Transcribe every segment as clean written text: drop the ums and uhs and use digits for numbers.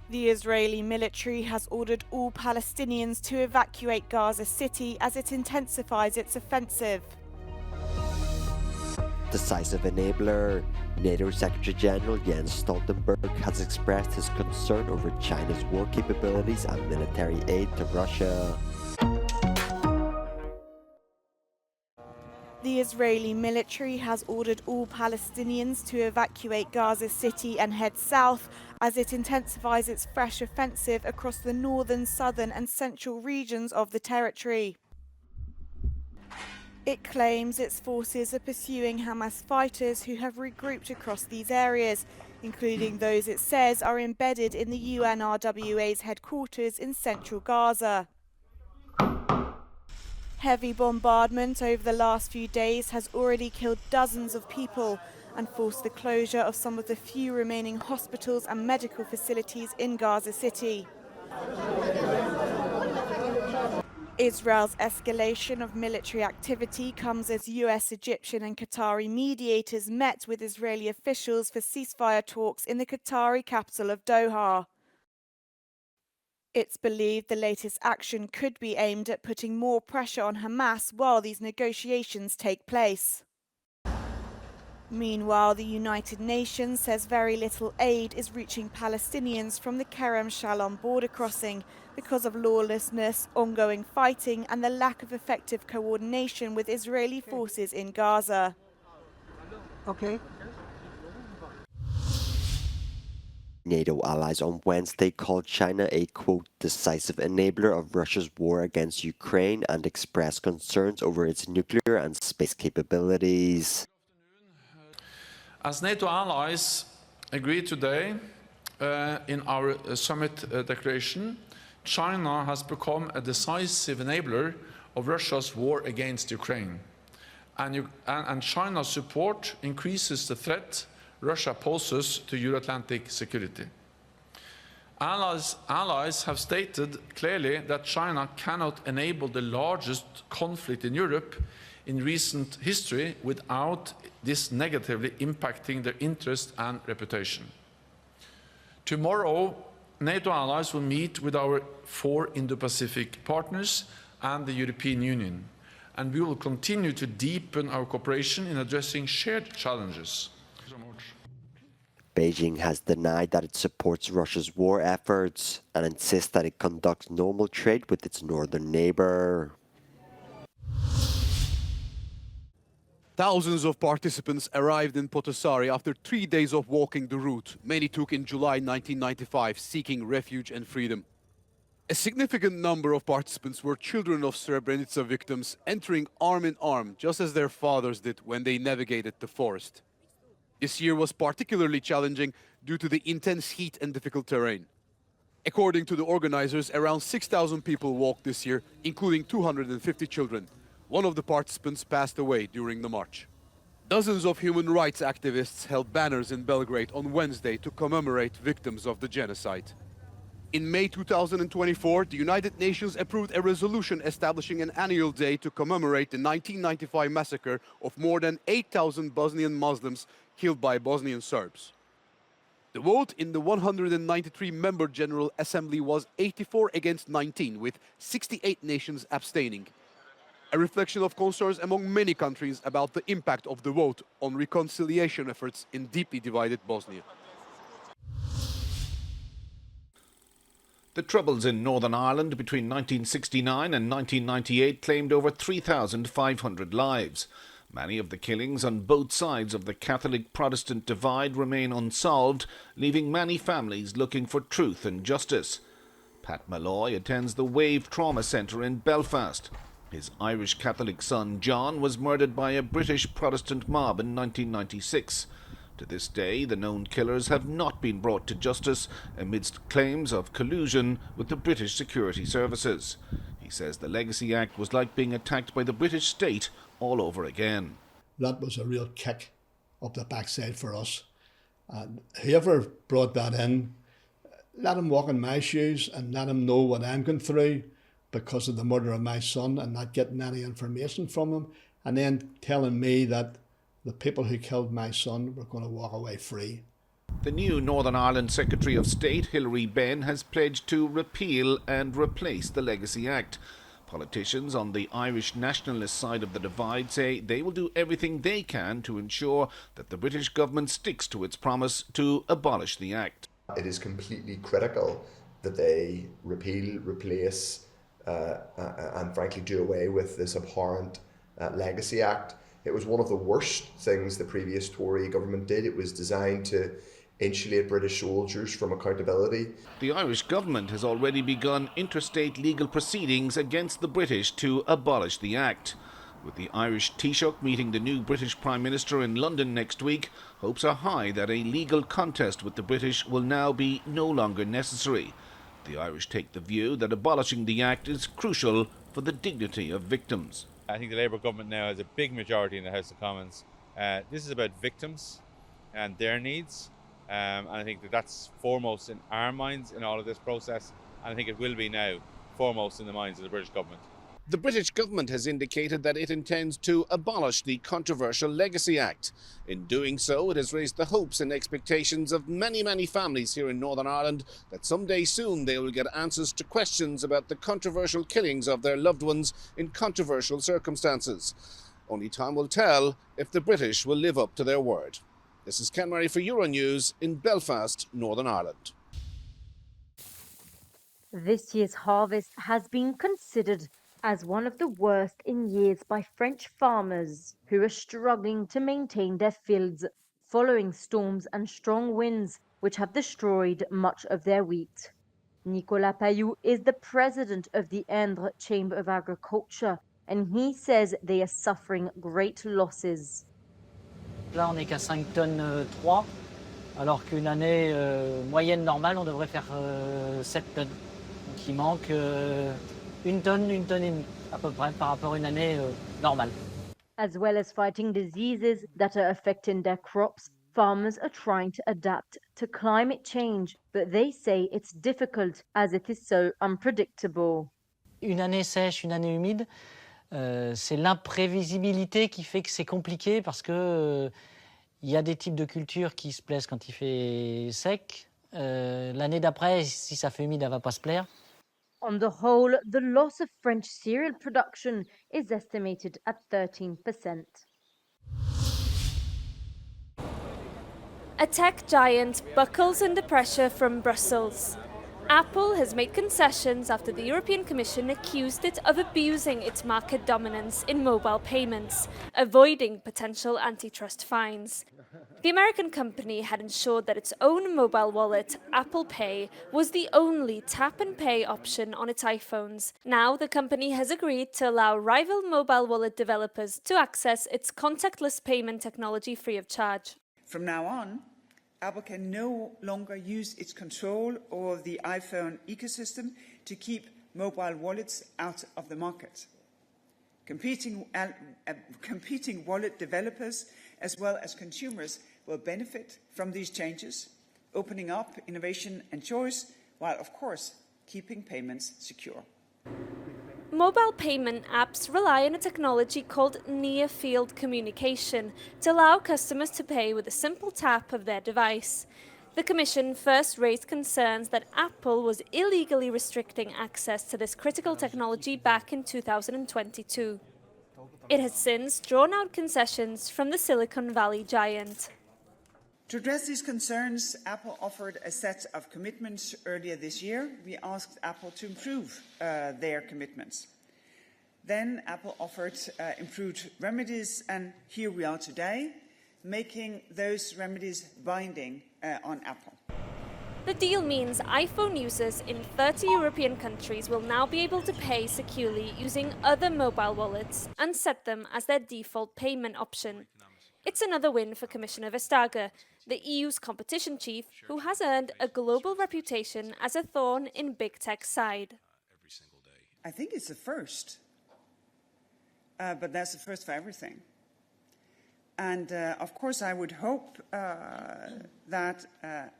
The Israeli military has ordered all Palestinians to evacuate Gaza City as it intensifies its offensive. Decisive enabler. NATO Secretary General Jens Stoltenberg has expressed his concern over China's war capabilities and military aid to Russia. The Israeli military has ordered all Palestinians to evacuate Gaza City and head south as it intensifies its fresh offensive across the northern, southern and central regions of the territory. It claims its forces are pursuing Hamas fighters who have regrouped across these areas, including those it says are embedded in the UNRWA's headquarters in central Gaza. Heavy bombardment over the last few days has already killed dozens of people and forced the closure of some of the few remaining hospitals and medical facilities in Gaza City. Israel's escalation of military activity comes as US, Egyptian and Qatari mediators met with Israeli officials for ceasefire talks in the Qatari capital of Doha. It's believed the latest action could be aimed at putting more pressure on Hamas while these negotiations take place. Meanwhile, the United Nations says very little aid is reaching Palestinians from the Kerem Shalom border crossing because of lawlessness, ongoing fighting and the lack of effective coordination with Israeli forces in Gaza. Okay. NATO allies on Wednesday called China a, quote, decisive enabler of Russia's war against Ukraine and expressed concerns over its nuclear and space capabilities. As NATO allies agreed today in our summit declaration, China has become a decisive enabler of Russia's war against Ukraine. And China's support increases the threat Russia poses to Euro-Atlantic security. Allies have stated clearly that China cannot enable the largest conflict in Europe in recent history without this negatively impacting their interest and reputation. Tomorrow, NATO allies will meet with our 4 Indo-Pacific partners and the European Union, and we will continue to deepen our cooperation in addressing shared challenges. Beijing has denied that it supports Russia's war efforts and insists that it conducts normal trade with its northern neighbor. Thousands of participants arrived in Potocari after 3 days of walking the route many took in July 1995, seeking refuge and freedom. A significant number of participants were children of Srebrenica victims entering arm in arm, just as their fathers did when they navigated the forest. This year was particularly challenging due to the intense heat and difficult terrain. According to the organizers, around 6,000 people walked this year, including 250 children. One of the participants passed away during the march. Dozens of human rights activists held banners in Belgrade on Wednesday to commemorate victims of the genocide. In May 2024, the United Nations approved a resolution establishing an annual day to commemorate the 1995 massacre of more than 8,000 Bosnian Muslims killed by Bosnian Serbs. The vote in the 193-member General Assembly was 84 against 19, with 68 nations abstaining. A reflection of concerns among many countries about the impact of the vote on reconciliation efforts in deeply divided Bosnia. The Troubles in Northern Ireland between 1969 and 1998 claimed over 3,500 lives. Many of the killings on both sides of the Catholic-Protestant divide remain unsolved, leaving many families looking for truth and justice. Pat Malloy attends the Wave Trauma Centre in Belfast. His Irish Catholic son John was murdered by a British Protestant mob in 1996. To this day, the known killers have not been brought to justice amidst claims of collusion with the British security services. He says the Legacy Act was like being attacked by the British state all over again. That was a real kick up the backside for us. And whoever brought that in, let him walk in my shoes and let him know what I'm going through because of the murder of my son and not getting any information from him, and then telling me that the people who killed my son were going to walk away free. The new Northern Ireland Secretary of State, Hilary Benn, has pledged to repeal and replace the Legacy Act. Politicians on the Irish nationalist side of the divide say they will do everything they can to ensure that the British government sticks to its promise to abolish the Act. It is completely critical that they repeal, replace, and frankly do away with this abhorrent Legacy Act. It was one of the worst things the previous Tory government did. It was designed to insulate British soldiers from accountability. The Irish government has already begun interstate legal proceedings against the British to abolish the Act. With the Irish Taoiseach meeting the new British Prime Minister in London next week, hopes are high that a legal contest with the British will now be no longer necessary. The Irish take the view that abolishing the Act is crucial for the dignity of victims. I think the Labour government now has a big majority in the House of Commons. This is about victims and their needs. And I think that that's foremost in our minds in all of this process, and I think it will be now foremost in the minds of the British government. The British government has indicated that it intends to abolish the controversial Legacy Act. In doing so, it has raised the hopes and expectations of many, many families here in Northern Ireland that someday soon they will get answers to questions about the controversial killings of their loved ones in controversial circumstances. Only time will tell if the British will live up to their word. This is Ken Murray for Euronews in Belfast, Northern Ireland. This year's harvest has been considered as one of the worst in years by French farmers who are struggling to maintain their fields following storms and strong winds which have destroyed much of their wheat. Nicolas Payou is the president of the Indre Chamber of Agriculture, and he says they are suffering great losses. Là, on n'est qu'à 5 tonnes 3, alors qu'une année moyenne normale, on devrait faire 7 tonnes. Donc il manque 1 tonne et demie, à peu près, par rapport à une année normale. As well as fighting diseases that are affecting their crops, farmers are trying to adapt to climate change, but they say it's difficult as it is so unpredictable. Une année sèche, une année humide, c'est l'imprévisibilité qui fait que c'est compliqué parce que il y a des types de cultures qui se plaisent quand il fait sec. L'année d'après, si ça fait humide, elle va pas se plaire. On the whole, the loss of French cereal production is estimated at 13%. A tech giant buckles under pressure from Brussels. Apple has made concessions after the European Commission accused it of abusing its market dominance in mobile payments, avoiding potential antitrust fines. The American company had ensured that its own mobile wallet, Apple Pay, was the only tap-and-pay option on its iPhones. Now the company has agreed to allow rival mobile wallet developers to access its contactless payment technology free of charge. From now on, Apple can no longer use its control over the iPhone ecosystem to keep mobile wallets out of the market. Competing wallet developers as well as consumers will benefit from these changes, opening up innovation and choice, while of course keeping payments secure. Mobile payment apps rely on a technology called near-field communication to allow customers to pay with a simple tap of their device. The Commission first raised concerns that Apple was illegally restricting access to this critical technology back in 2022. It has since drawn out concessions from the Silicon Valley giant. To address these concerns, Apple offered a set of commitments earlier this year. We asked Apple to improve their commitments. Then Apple offered improved remedies, and here we are today, making those remedies binding on Apple. The deal means iPhone users in 30 European countries will now be able to pay securely using other mobile wallets and set them as their default payment option. It's another win for Commissioner Vestager, the EU's competition chief, who has earned a global reputation as a thorn in big tech's side. I think it's a first, but that's a first for everything. And of course, I would hope that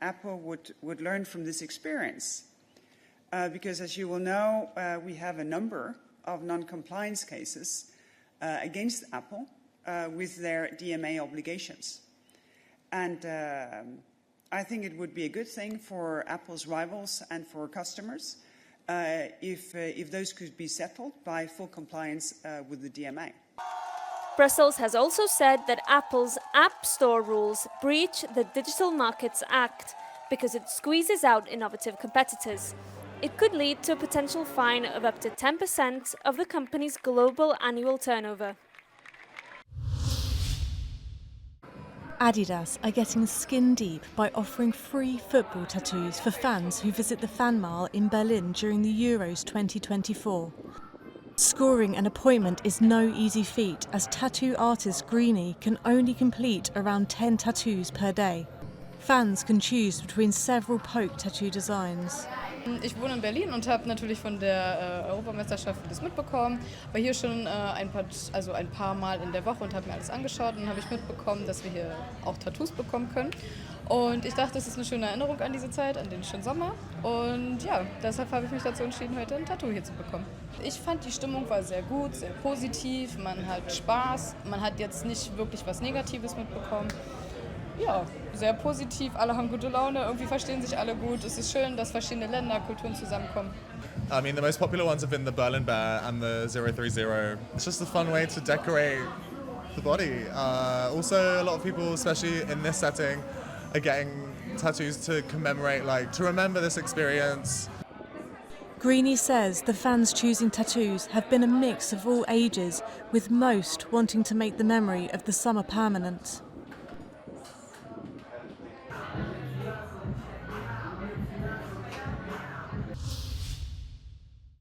Apple would learn from this experience, because as you will know, we have a number of non-compliance cases against Apple with their DMA obligations. And I think it would be a good thing for Apple's rivals and for customers if those could be settled by full compliance with the DMA. Brussels has also said that Apple's App Store rules breach the Digital Markets Act because it squeezes out innovative competitors. It could lead to a potential fine of up to 10% of the company's global annual turnover. Adidas are getting skin deep by offering free football tattoos for fans who visit the Fan Mile in Berlin during the Euros 2024. Scoring an appointment is no easy feat, as tattoo artist Greenie can only complete around 10 tattoos per day. Fans can choose between several Poke tattoo designs. Ich wohne in Berlin und habe natürlich von der Europameisterschaft das mitbekommen. War hier schon ein paar Mal in der Woche und habe mir alles angeschaut und habe ich mitbekommen, dass wir hier auch Tattoos bekommen können. Und ich dachte, es ist eine schöne Erinnerung an diese Zeit, an den schönen Sommer. Und ja, deshalb habe ich mich dazu entschieden, heute ein Tattoo hier zu bekommen. Ich fand, die Stimmung war sehr gut, sehr positiv. Man hat Spaß, man hat jetzt nicht wirklich was Negatives mitbekommen. Ja, sehr positiv, alle haben gute Laune, irgendwie verstehen sich alle gut. Es ist schön, dass verschiedene Länder, Kulturen zusammenkommen. I mean, the most popular ones have been the Berlin Bear and the 030. It's just a fun way to decorate the body. Also, a lot of people, especially in this setting, are getting tattoos to commemorate, to remember this experience. Greenie says the fans choosing tattoos have been a mix of all ages, with most wanting to make the memory of the summer permanent.